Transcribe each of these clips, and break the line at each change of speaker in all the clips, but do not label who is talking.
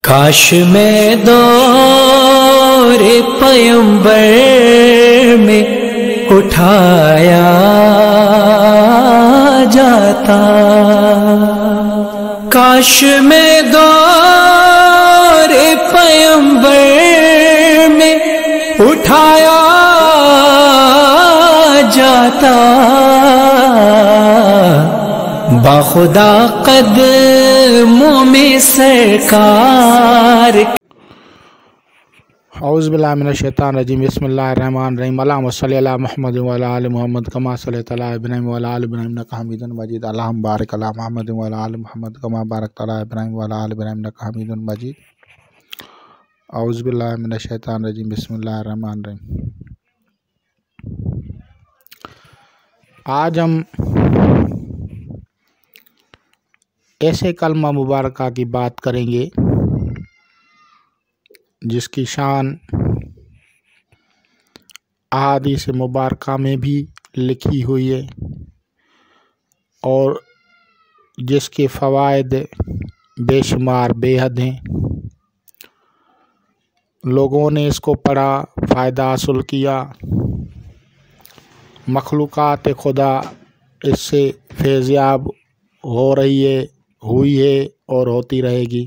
کاش میں دور پیمبر میں اٹھایا جاتا، کاش میں دور پیمبر میں اٹھایا جاتا، باخدا قدموں میں سرکار۔
اعوذ باللہ من الشیطان الرجیم، بسم اللہ الرحمن الرحیم، اللہم صلی علی محمد وعلی آل محمد کما صلیت علی ابراہیم وعلی آل ابراہیم انک حمید مجید، اللہم بارک علی محمد وعلی آل محمد کما بارکت علی ابراہیم وعلی آل ابراہیم انک حمید مجید۔ اعوذ باللہ من الشیطان الرجیم، بسم اللہ الرحمن الرحیم۔ آج ہم ایسے کلمہ مبارکہ کی بات کریں گے جس کی شان احادیث مبارکہ میں بھی لکھی ہوئی ہے اور جس کے فوائد بے شمار بے حد ہیں۔ لوگوں نے اس کو پڑھا، فائدہ حاصل کیا، مخلوقات خدا اس سے فیضیاب ہو رہی ہے، ہوئی ہے اور ہوتی رہے گی،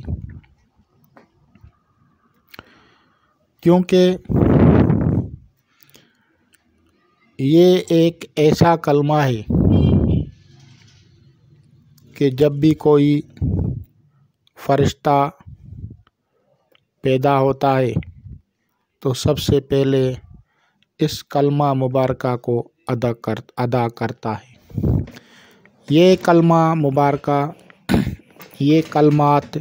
کیونکہ یہ ایک ایسا کلمہ ہے کہ جب بھی کوئی فرشتہ پیدا ہوتا ہے تو سب سے پہلے اس کلمہ مبارکہ کو ادا کرتا ہے۔ یہ کلمہ مبارکہ، یہ کلمات،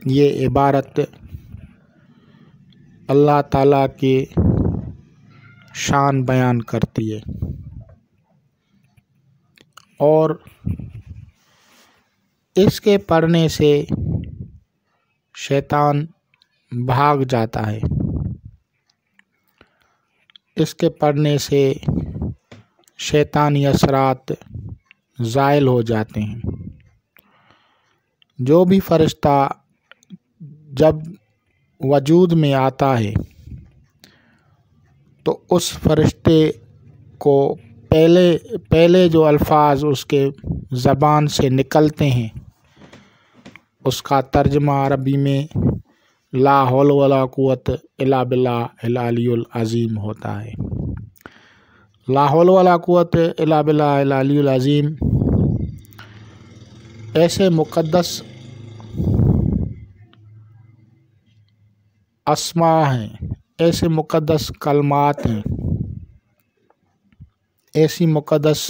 یہ عبارت اللہ تعالیٰ کی شان بیان کرتی ہے اور اس کے پڑھنے سے شیطان بھاگ جاتا ہے، اس کے پڑھنے سے شیطانی اثرات زائل ہو جاتے ہیں۔ جو بھی فرشتہ جب وجود میں آتا ہے تو اس فرشتے کو پہلے جو الفاظ اس کے زبان سے نکلتے ہیں اس کا ترجمہ عربی میں لا حول ولا قوت الا باللہ العلی العظیم ہوتا ہے۔ لا حول ولا قوت الا باللہ العلی العظیم ایسے مقدس اسماء ہیں، ایسے مقدس کلمات ہیں، ایسی مقدس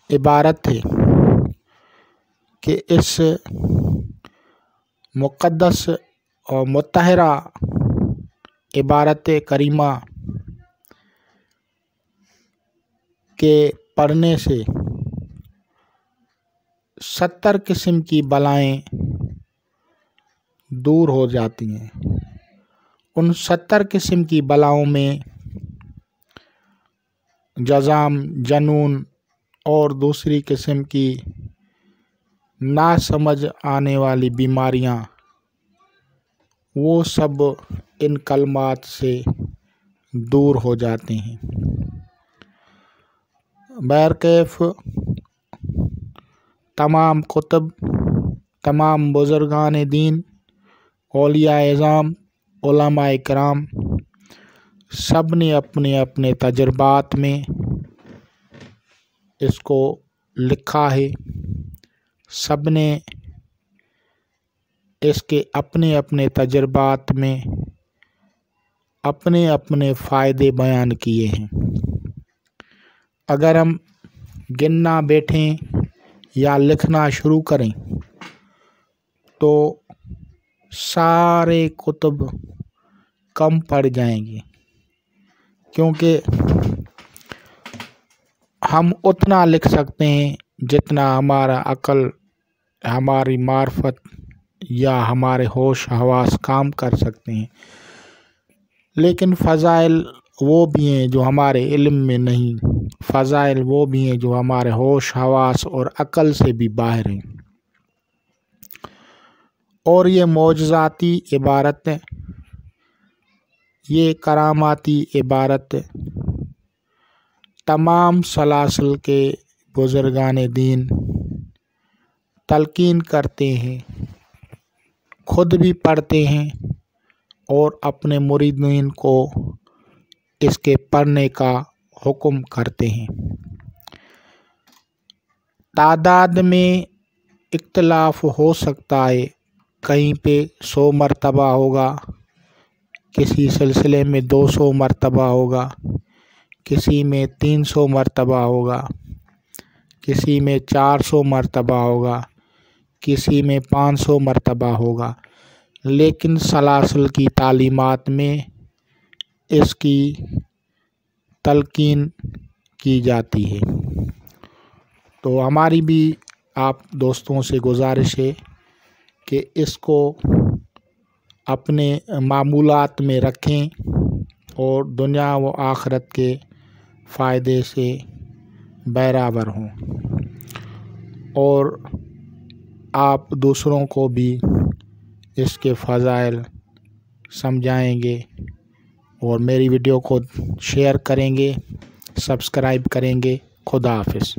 عبارت ہے کہ اس مقدس اور مطہرہ عبارت کریمہ کے پڑھنے سے 70 قسم کی بلائیں دور ہو جاتی ہیں۔ ان 70 قسم کی بلاؤں میں جذام، جنون اور دوسری قسم کی نا سمجھ آنے والی بیماریاں، وہ سب ان کلمات سے دور ہو جاتے ہیں۔ بہرکیف تمام کتب، تمام بزرگان دین، اولیاء اعظام، علماء کرام، سب نے اپنے اپنے تجربات میں اس کو لکھا ہے، سب نے اس کے اپنے اپنے تجربات میں اپنے اپنے فائدے بیان کیے ہیں۔ اگر ہم گننا بیٹھیں یا لکھنا شروع کریں تو سارے کتب کم پڑ جائیں گے، کیونکہ ہم اتنا لکھ سکتے ہیں جتنا ہمارا عقل، ہماری معرفت یا ہمارے ہوش حواس کام کر سکتے ہیں، لیکن فضائل وہ بھی ہیں جو ہمارے علم میں نہیں، فضائل وہ بھی ہیں جو ہمارے ہوش حواس اور عقل سے بھی باہر ہیں۔ اور یہ معجزاتی عبارت، یہ کراماتی عبارت تمام سلاسل کے بزرگان دین تلقین کرتے ہیں، خود بھی پڑھتے ہیں اور اپنے مریدین کو اس کے پڑھنے کا حکم کرتے ہیں۔ تعداد میں اختلاف ہو سکتا ہے، کہیں پہ 100 مرتبہ ہوگا، کسی سلسلے میں 200 مرتبہ ہوگا، کسی میں 300 مرتبہ ہوگا، کسی میں 400 مرتبہ ہوگا، کسی میں 500 مرتبہ ہوگا، لیکن سلاسل کی تعلیمات میں اس کی تلقین کی جاتی ہے۔ تو ہماری بھی آپ دوستوں سے گزارش ہے کہ اس کو اپنے معمولات میں رکھیں اور دنیا و آخرت کے فائدے سے بہرہور ہوں، اور آپ دوسروں کو بھی اس کے فضائل سمجھائیں گے اور میری ویڈیو کو شیئر کریں گے، سبسکرائب کریں گے۔ خدا حافظ۔